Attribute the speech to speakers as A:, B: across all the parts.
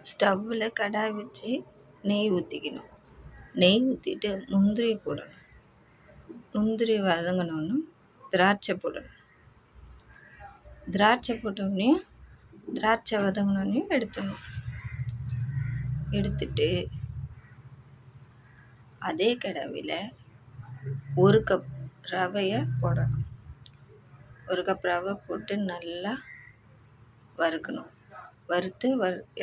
A: ஸ்டவ்வில் கடாய் வச்சு நெய் ஊற்றிக்கணும். நெய் ஊற்றிட்டு முந்திரி போடணும். முந்திரி வதங்கினோன்னு திராட்சை போடணும். திராட்சை போட்டோடனே திராட்சை வதங்கினோடனே எடுத்துடணும். எடுத்துட்டு அதே கடாயில் 1 கப் ரவையை போடணும். 1 கப் ரவை போட்டு நல்லா வறுக்கணும். வறுத்து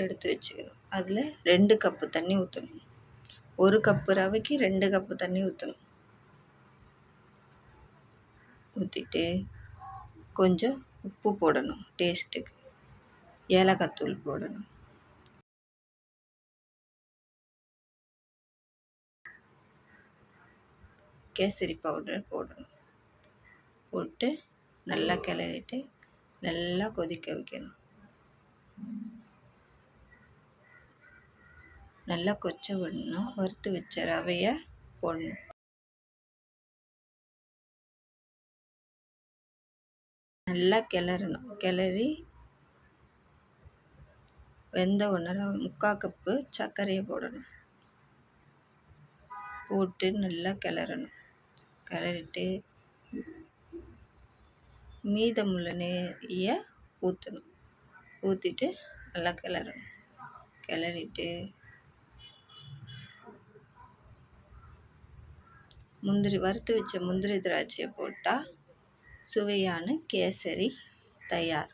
A: எடுத்து வச்சுக்கணும். அதில் 2 கப்பு தண்ணி ஊற்றணும். 1 கப்பு ரவைக்கு 2 கப்பு தண்ணி ஊற்றணும். ஊற்றிட்டு கொஞ்சம் உப்பு போடணும். டேஸ்ட்டுக்கு ஏலக்காய் தூள் போடணும். கேசரி பவுடர் போடணும். போட்டு நல்லா கிளறிட்டு நல்லா கொதிக்க வைக்கணும். நல்லா கொச்ச விடணும். வறுத்து வச்ச ரவையை போடணும். நல்லா கிளறணும். கிளறி வெந்த உடனே 3/4 கப்பு சர்க்கரையை போடணும். போட்டு நல்லா கிளறணும். கிளறிட்டு மீதமுள்ள நெய்யை ஊற்றணும். ஊற்றிட்டு நல்லா கிளறணும். கிளறிட்டு வறுத்து வச்ச முந்திரி திராட்சையை போட்டால் சுவையான கேசரி தயார்.